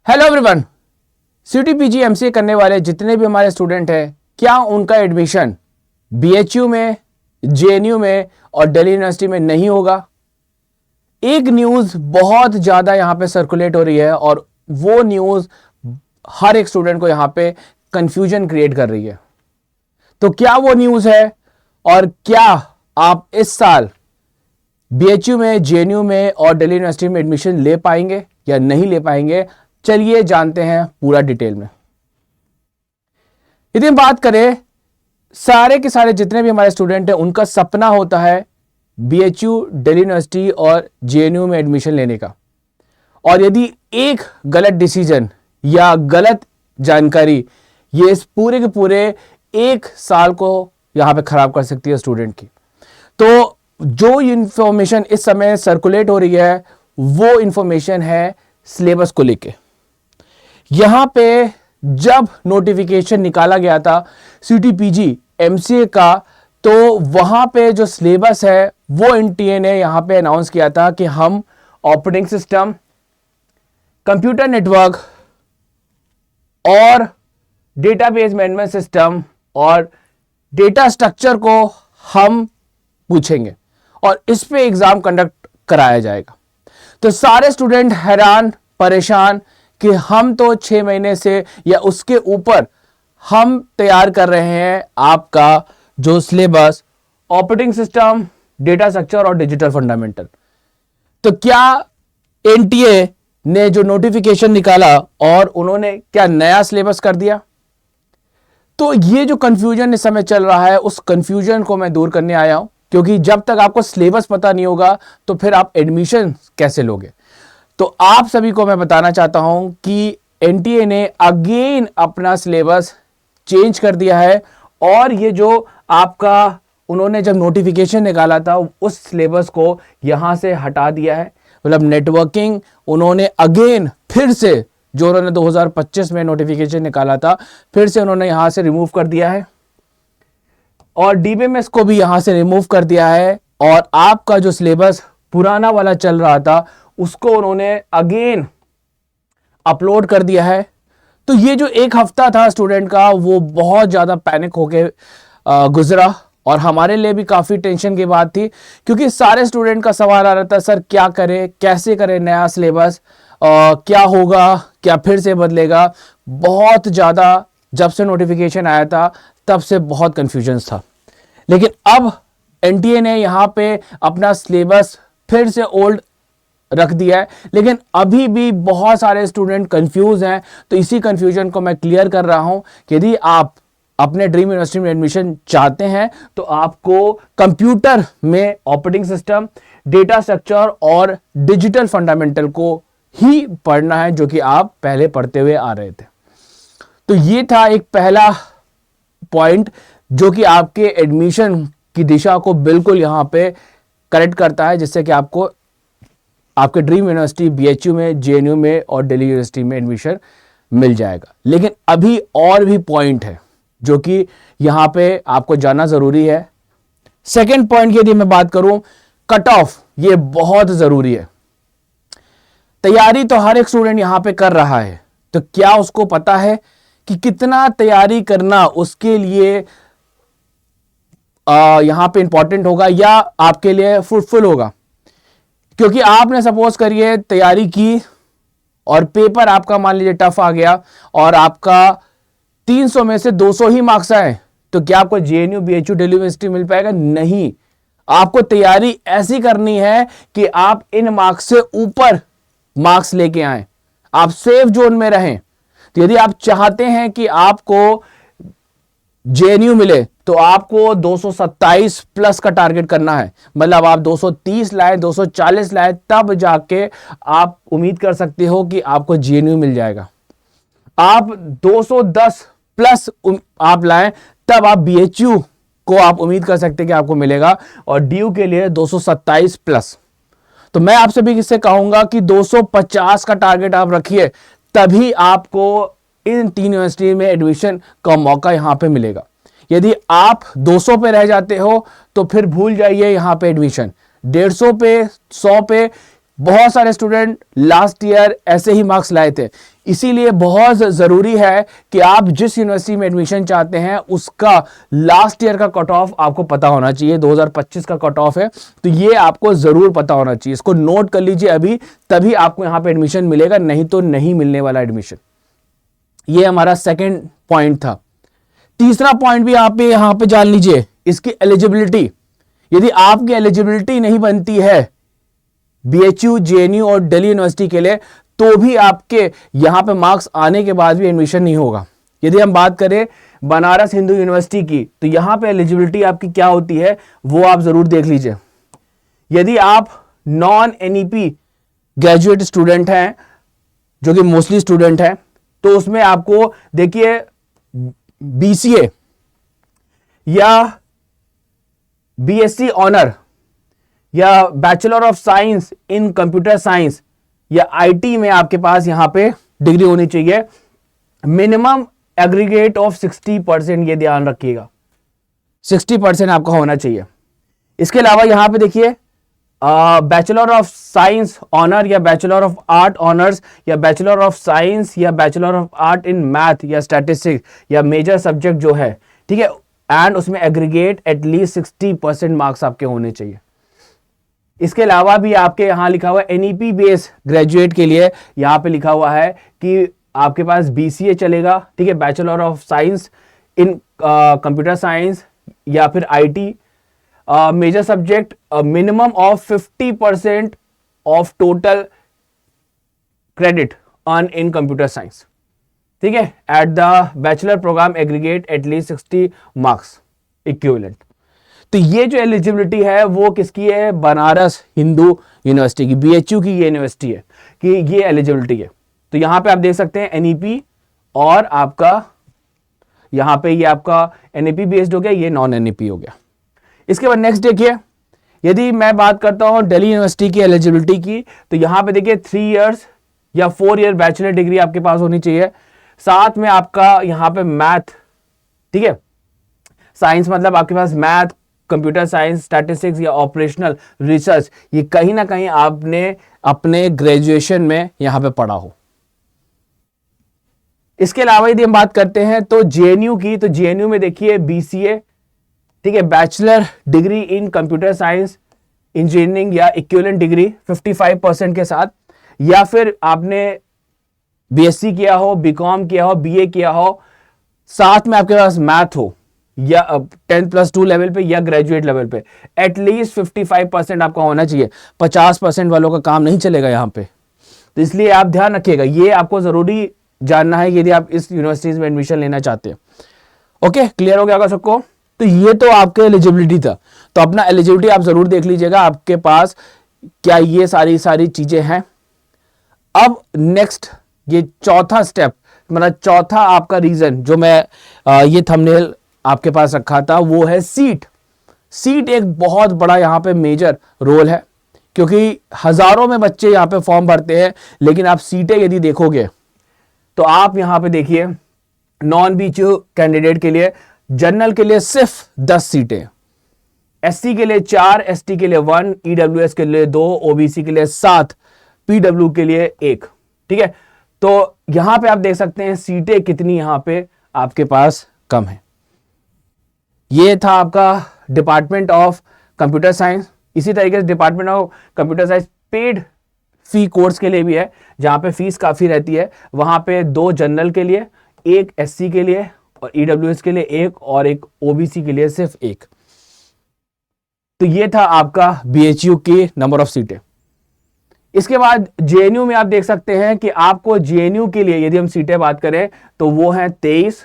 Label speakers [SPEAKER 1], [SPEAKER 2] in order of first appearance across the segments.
[SPEAKER 1] Hello everyone. सीटीपीजी MCA करने वाले जितने भी हमारे स्टूडेंट हैं, क्या उनका एडमिशन बीएचयू में, जेएनयू में और दिल्ली यूनिवर्सिटी में नहीं होगा? एक न्यूज़ बहुत ज़्यादा यहाँ पे सर्कुलेट हो रही है और वो न्यूज़ हर एक स्टूडेंट को यहाँ पे कंफ्यूजन क्रिएट कर रही है। तो क्या वो न्यूज़ है और क्या आप इस साल बीएचयू में, जेएनयू में और दिल्ली यूनिवर्सिटी में एडमिशन ले पाएंगे या नहीं ले पाएंगे? चलिए जानते हैं पूरा डिटेल में। यदि हम बात करें, सारे के सारे जितने भी हमारे स्टूडेंट हैं उनका सपना होता है बीएचयू, दिल्ली यूनिवर्सिटी और जेएनयू में एडमिशन लेने का। और यदि एक गलत डिसीजन या गलत जानकारी ये इस पूरे के पूरे एक साल को यहां पे खराब कर सकती है स्टूडेंट की। तो जो इंफॉर्मेशन इस समय सर्कुलेट हो रही है वो इंफॉर्मेशन है सिलेबस को लेके। यहां पे जब नोटिफिकेशन निकाला गया था सीटीपीजी एमसीए का, तो वहां पे जो सिलेबस है वो एनटीए ने यहां पे अनाउंस किया था कि हम ऑपरेटिंग सिस्टम, कंप्यूटर नेटवर्क और डेटाबेस मैनेजमेंट सिस्टम और डेटा स्ट्रक्चर को हम पूछेंगे और इस पे एग्जाम कंडक्ट कराया जाएगा। तो सारे स्टूडेंट हैरान परेशान कि हम तो 6 महीने से या उसके ऊपर हम तैयार कर रहे हैं आपका जो syllabus, operating system, data structure और डिजिटल फंडामेंटल। तो क्या एनटीए ने जो नोटिफिकेशन निकाला और उन्होंने क्या नया सिलेबस कर दिया? तो ये जो कंफ्यूजन इस समय चल रहा है उस कंफ्यूजन को मैं दूर करने आया हूं, क्योंकि जब तक आपको सिलेबस पता नहीं होगा तो फिर आप एडमिशन कैसे लोगे। तो आप सभी को मैं बताना चाहता हूं कि एनटीए ने अगेन अपना सिलेबस चेंज कर दिया है और ये जो आपका उन्होंने जब नोटिफिकेशन निकाला था उस सिलेबस को यहां से हटा दिया है। मतलब नेटवर्किंग उन्होंने अगेन फिर से, जो उन्होंने 2025 में नोटिफिकेशन निकाला था, फिर से उन्होंने यहां से रिमूव कर दिया है और डीबीएमएस को भी यहां से रिमूव कर दिया है। और आपका जो सिलेबस पुराना वाला चल रहा था उसको उन्होंने अगेन अपलोड कर दिया है। तो ये जो एक हफ्ता था स्टूडेंट का वो बहुत ज्यादा पैनिक होके गुजरा और हमारे लिए भी काफी टेंशन की बात थी, क्योंकि सारे स्टूडेंट का सवाल आ रहा था, सर क्या करें, कैसे करें नया सिलेबस, क्या होगा, क्या फिर से बदलेगा। बहुत ज्यादा जब से नोटिफिकेशन आया था तब से बहुत कंफ्यूजन था। लेकिन अब एनटीए ने यहाँ पे अपना सिलेबस फिर से ओल्ड रख दिया है, लेकिन अभी भी बहुत सारे स्टूडेंट कंफ्यूज हैं। तो इसी कंफ्यूजन को मैं क्लियर कर रहा हूं कि यदि आप अपने ड्रीम यूनिवर्सिटी में एडमिशन चाहते हैं तो आपको कंप्यूटर में ऑपरेटिंग सिस्टम, डेटा स्ट्रक्चर और डिजिटल फंडामेंटल को ही पढ़ना है, जो कि आप पहले पढ़ते हुए आ रहे थे। तो ये था एक पहला पॉइंट जो कि आपके एडमिशन की दिशा को बिल्कुल यहां पे करेक्ट करता है, जिससे कि आपको आपके ड्रीम यूनिवर्सिटी बीएचयू में, जेएनयू में और दिल्ली यूनिवर्सिटी में एडमिशन मिल जाएगा। लेकिन अभी और भी पॉइंट है जो कि यहां पे आपको जानना जरूरी है। सेकंड पॉइंट की यदि मैं बात करूं, कट ऑफ, ये बहुत जरूरी है। तैयारी तो हर एक स्टूडेंट यहां पे कर रहा है, तो क्या उसको पता है कि कितना तैयारी करना उसके लिए यहां पे इंपॉर्टेंट होगा या आपके लिए फ्रूटफुल होगा? क्योंकि आपने सपोज करिए तैयारी की और पेपर आपका मान लीजिए टफ आ गया और आपका 300 में से 200 ही मार्क्स आए, तो क्या आपको जेएनयू, बीएचयू, दिल्ली यूनिवर्सिटी मिल पाएगा? नहीं। आपको तैयारी ऐसी करनी है कि आप इन मार्क्स से ऊपर मार्क्स लेके आए, आप सेफ जोन में रहें। तो यदि आप चाहते हैं कि आपको जेएनयू मिले तो आपको 227 प्लस का टारगेट करना है। मतलब आप 230 लाए, 240 लाए, तब जाके आप उम्मीद कर सकते हो कि आपको जेएनयू मिल जाएगा। आप 210 प्लस आप लाएं तब आप बीएचयू को आप उम्मीद कर सकते हैं कि आपको मिलेगा, और डीयू के लिए 227 प्लस। तो मैं आपसे भी किससे कहूंगा कि 250 का टारगेट आप रखिए, तभी आपको इन 3 यूनिवर्सिटी में एडमिशन का मौका यहां पे मिलेगा। यदि आप 200 पे रह जाते हो तो फिर भूल जाइए यहां पे एडमिशन। 150 पे, 100 पे बहुत सारे स्टूडेंट लास्ट ईयर ऐसे ही मार्क्स लाए थे। इसीलिए बहुत ज़रूरी है कि आप जिस यूनिवर्सिटी में एडमिशन चाहते हैं उसका लास्ट ईयर का कट ऑफ आपको पता होना चाहिए। 2025 का कट ऑफ है, तो ये आपको ज़रूर पता होना चाहिए। इसको नोट कर लीजिए अभी, तभी आपको यहाँ पे एडमिशन मिलेगा, नहीं तो नहीं मिलने वाला एडमिशन। ये हमारा सेकेंड पॉइंट था। तीसरा पॉइंट भी आप यहाँ पे जान लीजिए, इसकी एलिजिबिलिटी। यदि आपकी एलिजिबिलिटी नहीं बनती है बीएचयू, जेएनयू और दिल्ली यूनिवर्सिटी के लिए, तो भी आपके यहां पे मार्क्स आने के बाद भी एडमिशन नहीं होगा। यदि हम बात करें बनारस हिंदू यूनिवर्सिटी की, तो यहां पे एलिजिबिलिटी आपकी क्या होती है वो आप जरूर देख लीजिए। यदि आप नॉन एनईपी ग्रेजुएट स्टूडेंट हैं, जो कि मोस्टली स्टूडेंट हैं, तो उसमें आपको देखिए बीसीए या बीएससी ऑनर या bachelor of science in computer science या आईटी में आपके पास यहां पे डिग्री होनी चाहिए। मिनिमम एग्रीगेट ऑफ 60%, ये ध्यान रखिएगा, 60% आपका होना चाहिए। इसके अलावा यहां पे देखिए बैचलर ऑफ साइंस ऑनर या बैचलर ऑफ आर्ट ऑनर्स या बैचलर ऑफ साइंस या bachelor of art in math या स्टैटिस्टिक्स या मेजर सब्जेक्ट जो है, ठीक है, एंड उसमें एग्रीगेट एटलीस्ट 60% मार्क्स आपके होने चाहिए। इसके अलावा भी आपके यहां लिखा हुआ है एनईपी बेस ग्रेजुएट के लिए, यहां पे लिखा हुआ है कि आपके पास बीसीए चलेगा, ठीक है, bachelor of science in computer science या फिर IT, major subject, minimum of 50% of total credit earn in computer science, ठीक है, at the bachelor programme aggregate at least 60 marks equivalent. तो ये जो एलिजिबिलिटी है वो किसकी है? बनारस हिंदू यूनिवर्सिटी की, बीएचयू की ये यूनिवर्सिटी है कि ये एलिजिबिलिटी है। तो यहां पे आप देख सकते हैं एनईपी और आपका यहां पे ये आपका एनईपी बेस्ड हो गया, ये नॉन एनईपी हो गया। इसके बाद नेक्स्ट देखिए, यदि मैं बात करता हूं दिल्ली यूनिवर्सिटी की एलिजिबिलिटी की, तो यहां पे देखिए 3 इयर्स या 4 ईयर बैचलर डिग्री आपके पास होनी चाहिए। साथ में आपका यहां पे मैथ, ठीक है, साइंस मतलब आपके पास मैथ, कंप्यूटर साइंस, स्टैटिस्टिक्स या ऑपरेशनल रिसर्च, ये कहीं ना कहीं आपने अपने ग्रेजुएशन में यहां पे पढ़ा हो। इसके अलावा यदि हम बात करते हैं तो जेएनयू की, तो जेएनयू में देखिए बीसीए, ठीक है, bachelor degree in computer science engineering या इक्विवेलेंट डिग्री 55% के साथ, या फिर आपने बीएससी किया हो, बीकॉम किया हो, बीए किया हो, साथ में आपके पास मैथ हो या 10+2 लेवल पे या ग्रेजुएट लेवल पे, एटलीस्ट 55% आपका होना चाहिए। 50% वालों का काम नहीं चलेगा यहां पे, तो इसलिए आप ध्यान रखिएगा, ये आपको जरूरी जानना है यदि आप इस यूनिवर्सिटीज में एडमिशन लेना चाहते हैं। ओके, क्लियर हो गया होगा सबको? तो ये तो आपके एलिजिबिलिटी था, तो अपना एलिजिबिलिटी आप जरूर देख लीजिएगा आपके पास क्या ये सारी चीजें हैं। अब नेक्स्ट ये चौथा स्टेप, मतलब चौथा आपका रीजन जो मैं ये थंबनेल आपके पास रखा था, वो है सीट। सीट एक बहुत बड़ा यहाँ पे मेजर रोल है, क्योंकि हजारों में बच्चे यहाँ पे फॉर्म भरते हैं, लेकिन आप सीटें यदि देखोगे तो आप यहाँ पे देखिए नॉन बीएचयू कैंडिडेट के लिए, जनरल के लिए सिर्फ 10 सीटें, एससी के लिए 4, एसटी के लिए 1, ईडब्ल्यूएस के लिए 2, ओबीसी के लिए 7, पीडब्ल्यू के लिए 1, ठीक है। तो यहां पे आप देख सकते हैं सीटें कितनी यहां पे आपके पास कम है। ये था आपका डिपार्टमेंट ऑफ कंप्यूटर साइंस। इसी तरीके से department of computer science paid fee course के लिए भी है, जहां पे फीस काफी रहती है। वहां पे 2 जनरल के लिए, 1 एससी के लिए और ईडब्ल्यूएस के लिए 1 और 1 ओबीसी के लिए सिर्फ 1। तो ये था आपका बीएचयू की नंबर ऑफ सीटें। इसके बाद जेएनयू में आप देख सकते हैं कि आपको जेएनयू के लिए यदि हम सीटें बात करें तो वो हैं 23,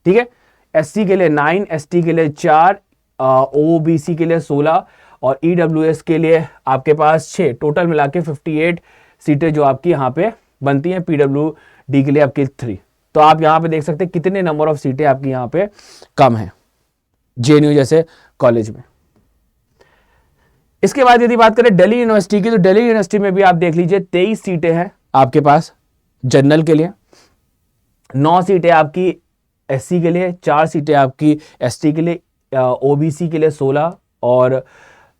[SPEAKER 1] ठीक है, एससी के लिए 9, एसटी के लिए 4, ओबीसी के लिए 16 और ईडब्ल्यूएस के लिए आपके पास 6, टोटल मिला के 58 सीटें जो आपकी यहाँ पे बनती हैं। पीडब्ल्यूडी के लिए आपकी 3। तो आप यहाँ पे देख सकते हैं कितने नंबर ऑफ सीटें आपकी यहाँ पे कम है जेएनयू जैसे कॉलेज में। इसके बाद यदि बात करें दिल्ली यूनिवर्सिटी की, तो दिल्ली यूनिवर्सिटी में भी आप देख लीजिए 23 सीटें हैं आपके पास जनरल के लिए, 9 सीटें आपकी एससी के लिए, 4 सीटें आपकी एसटी के लिए, ओबीसी के लिए 16 और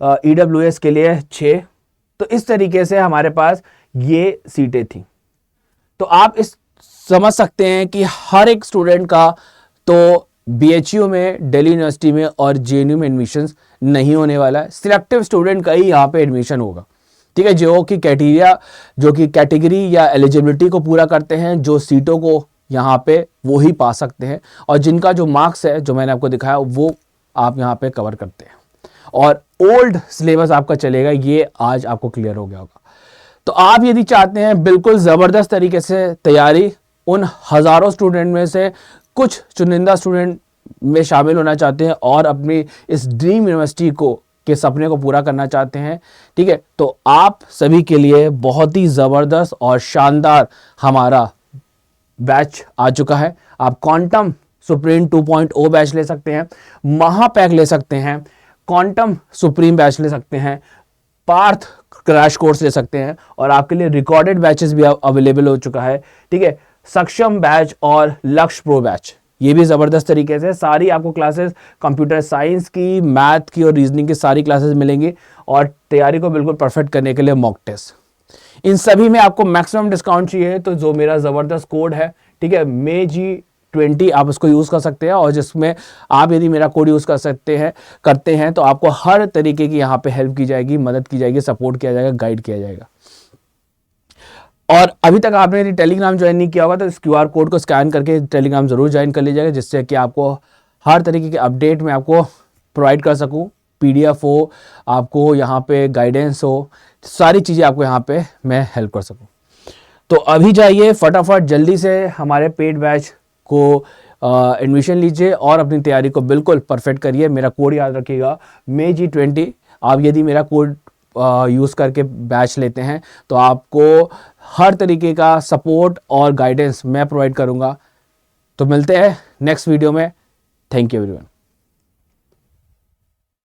[SPEAKER 1] ईडब्ल्यूएस के लिए 6, तो इस तरीके से हमारे पास ये सीटें थी। तो आप इस समझ सकते हैं कि हर एक स्टूडेंट का तो BHU में, दिल्ली यूनिवर्सिटी में और JNU में एडमिशन नहीं होने वाला है। सिलेक्टिव स्टूडेंट का ही यहाँ पे एडमिशन होगा, ठीक है, जो कि क्राइटेरिया, जो कि कैटेगरी या एलिजिबिलिटी को पूरा करते हैं, जो सीटों को यहाँ पे वो ही पा सकते हैं, और जिनका जो मार्क्स है जो मैंने आपको दिखाया वो आप यहाँ पे कवर करते हैं। और ओल्ड सिलेबस आपका चलेगा, ये आज आपको क्लियर हो गया होगा। तो आप यदि चाहते हैं बिल्कुल ज़बरदस्त तरीके से तैयारी, उन हज़ारों स्टूडेंट में से कुछ चुनिंदा स्टूडेंट में शामिल होना चाहते हैं और अपनी इस ड्रीम यूनिवर्सिटी को के सपने को पूरा करना चाहते हैं, ठीक है, तो आप सभी के लिए बहुत ही ज़बरदस्त और शानदार हमारा बैच आ चुका है। आप क्वांटम सुप्रीम 2.0 बैच ले सकते हैं, महापैक ले सकते हैं, क्वांटम सुप्रीम बैच ले सकते हैं, पार्थ क्रैश कोर्स ले सकते हैं, और आपके लिए रिकॉर्डेड बैचेस भी अवेलेबल हो चुका है, ठीक है, सक्षम बैच और लक्ष्य प्रो बैच, ये भी ज़बरदस्त तरीके से सारी आपको क्लासेस कंप्यूटर साइंस की, मैथ की और रीजनिंग की सारी क्लासेस मिलेंगी, और तैयारी को बिल्कुल परफेक्ट करने के लिए मॉक टेस्ट। इन सभी में आपको मैक्सिमम डिस्काउंट चाहिए तो जो मेरा ज़बरदस्त कोड है, ठीक है, MEG20, आप उसको यूज़ कर सकते हैं, और जिसमें आप यदि मेरा कोड यूज़ करते हैं तो आपको हर तरीके की यहाँ पे हेल्प की जाएगी, मदद की जाएगी, सपोर्ट किया जाएगा, गाइड किया जाएगा। और अभी तक आपने यदि टेलीग्राम ज्वाइन नहीं किया होगा तो इस QR कोड को स्कैन करके टेलीग्राम ज़रूर ज्वाइन कर लीजिएगा, जिससे कि आपको हर तरीके के अपडेट मैं आपको प्रोवाइड कर सकूं, PDF हो, आपको यहाँ पे गाइडेंस हो, सारी चीज़ें आपको यहाँ पे मैं हेल्प कर सकूं। तो अभी जाइए फटाफट जल्दी से हमारे पेड बैच को एडमिशन लीजिए और अपनी तैयारी को बिल्कुल परफेक्ट करिए। मेरा कोड याद रखिएगा, MEG20। आप यदि मेरा कोड यूज़ करके बैच लेते हैं तो आपको हर तरीके का सपोर्ट और गाइडेंस मैं प्रोवाइड करूँगा। तो मिलते हैं नेक्स्ट वीडियो में। Thank you everyone.